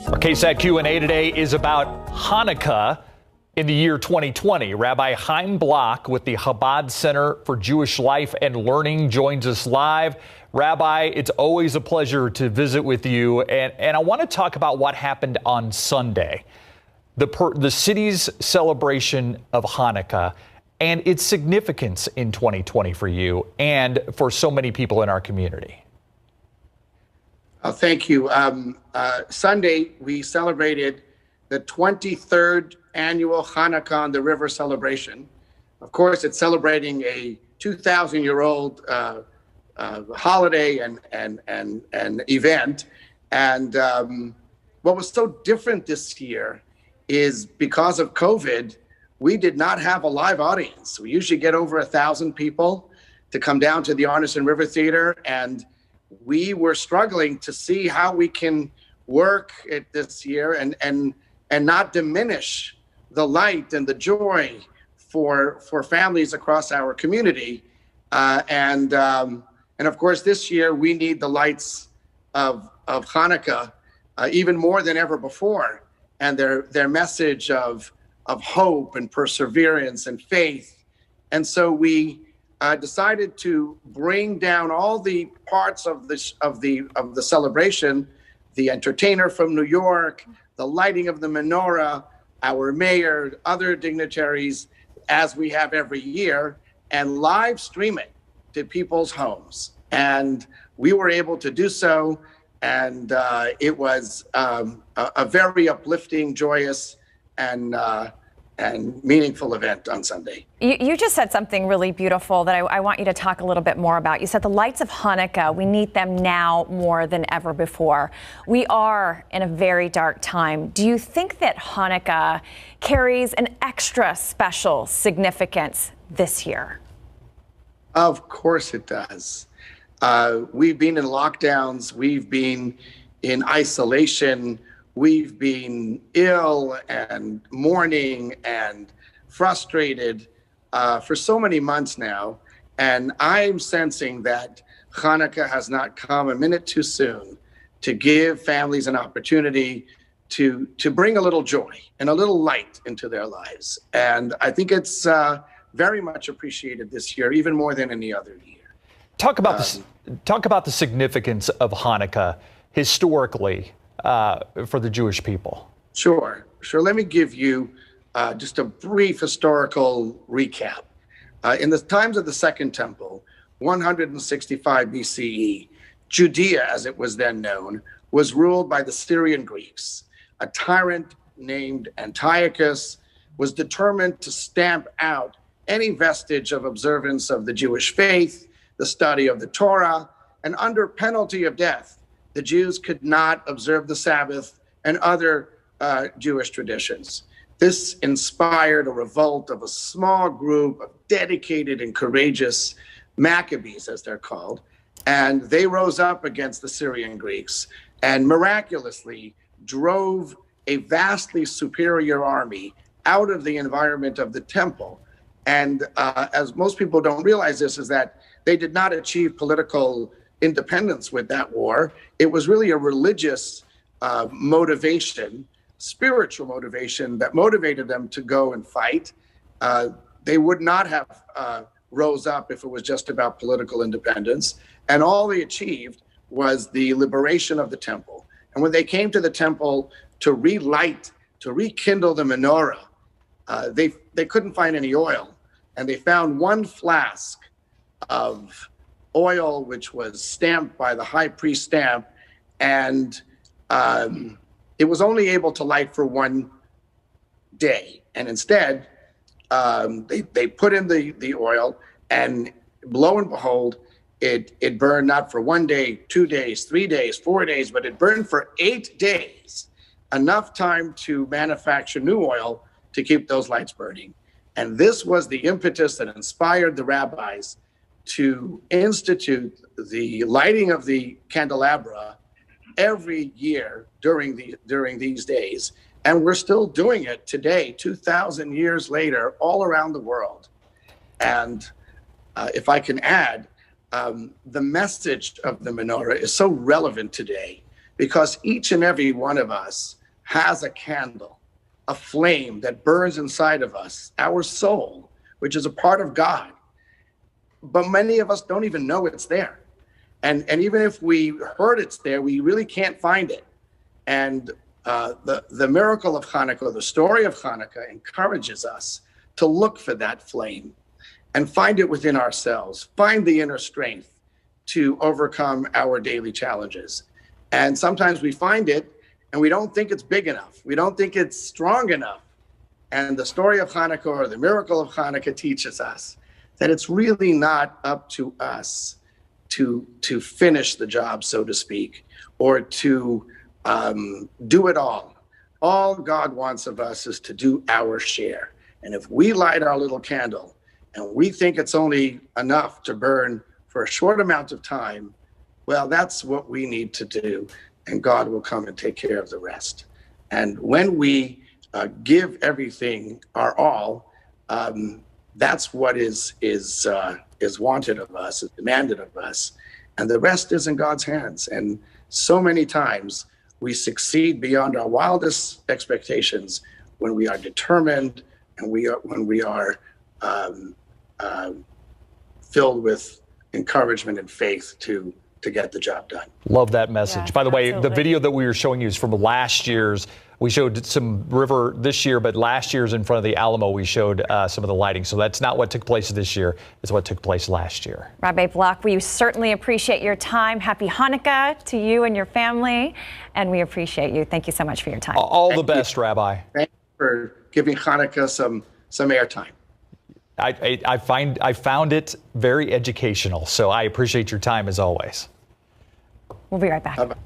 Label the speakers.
Speaker 1: Our KSAT Q&A today is about Hanukkah in the year 2020. Rabbi Chaim Block with the Chabad Center for Jewish Life and Learning joins us live. Rabbi, it's always a pleasure to visit with you. And I want to talk about what happened on Sunday, the city's celebration of Hanukkah and its significance in 2020 for you and for so many people in our community.
Speaker 2: Thank you. Sunday, we celebrated the 23rd annual Chanukah on the River celebration. Of course, it's celebrating a 2,000-year-old holiday and event. And what was so different this year is because of COVID, we did not have a live audience. We usually get over 1,000 people to come down to the Arneson River Theater, and we were struggling to see how we can work it this year and not diminish the light and the joy for families across our community. And of course, this year we need the lights of Hanukkah even more than ever before, and their message of hope and perseverance and faith. And so we decided to bring down all the parts of the celebration, the entertainer from New York, the lighting of the menorah, our mayor, other dignitaries, as we have every year, and live stream it to people's homes. And we were able to do so, and it was a very uplifting, joyous, and meaningful event on Sunday.
Speaker 3: You just said something really beautiful that I want you to talk a little bit more about. You said the lights of Hanukkah, we need them now more than ever before. We are in a very dark time. Do you think that Hanukkah carries an extra special significance this year?
Speaker 2: Of course it does. We've been in lockdowns. We've been in isolation. We've been ill and mourning and frustrated for so many months now. And I'm sensing that Hanukkah has not come a minute too soon to give families an opportunity to bring a little joy and a little light into their lives. And I think it's very much appreciated this year, even more than any other year.
Speaker 1: Talk about the significance of Hanukkah historically for the Jewish people.
Speaker 2: Sure. Let me give you just a brief historical recap. In the times of the Second Temple, 165 BCE, Judea, as it was then known, was ruled by the Syrian Greeks. A tyrant named Antiochus was determined to stamp out any vestige of observance of the Jewish faith, the study of the Torah, and under penalty of death, the Jews could not observe the Sabbath and other Jewish traditions. This inspired a revolt of a small group of dedicated and courageous Maccabees, as they're called, and they rose up against the Syrian Greeks and miraculously drove a vastly superior army out of the environment of the temple. And as most people don't realize this, is that they did not achieve political independence with that war. It was really a religious motivation, spiritual motivation that motivated them to go and fight. They would not have rose up if it was just about political independence. And all they achieved was the liberation of the temple. And when they came to the temple to relight, to rekindle the menorah, they couldn't find any oil. And they found one flask of oil, which was stamped by the high priest stamp, and it was only able to light for one day. And instead, they put in the oil, and lo and behold, it burned not for 1 day, 2 days, 3 days, 4 days, but it burned for 8 days, enough time to manufacture new oil to keep those lights burning. And this was the impetus that inspired the rabbis to institute the lighting of the candelabra every year during these days. And we're still doing it today, 2,000 years later, all around the world. And if I can add, the message of the menorah is so relevant today because each and every one of us has a candle, a flame that burns inside of us, our soul, which is a part of God. But many of us don't even know it's there. And even if we heard it's there, we really can't find it. And the miracle of Chanukah, the story of Chanukah, encourages us to look for that flame and find it within ourselves, find the inner strength to overcome our daily challenges. And sometimes we find it and we don't think it's big enough. We don't think it's strong enough. And the story of Chanukah, or the miracle of Chanukah, teaches us that it's really not up to us to finish the job, so to speak, or to do it all. All God wants of us is to do our share. And if we light our little candle and we think it's only enough to burn for a short amount of time, well, that's what we need to do. And God will come and take care of the rest. And when we give everything, our all, that's what is wanted of us, is demanded of us. And the rest is in God's hands. And so many times we succeed beyond our wildest expectations when we are determined and when we are filled with encouragement and faith to get the job done.
Speaker 1: Love that message.
Speaker 3: Yeah,
Speaker 1: by the way,
Speaker 3: absolutely.
Speaker 1: The video that we were showing you is from last year's. We showed some river this year, but last year's in front of the Alamo, we showed some of the lighting. So that's not what took place this year. It's what took place last year. Rabbi
Speaker 3: Block, we certainly appreciate your time. Happy Hanukkah to you and your family. And we appreciate you. Thank you so much for your time.
Speaker 1: All the best, Rabbi.
Speaker 2: Thank you for giving Hanukkah some airtime.
Speaker 1: I found it very educational. So I appreciate your time as always.
Speaker 3: We'll be right back.
Speaker 2: Bye-bye.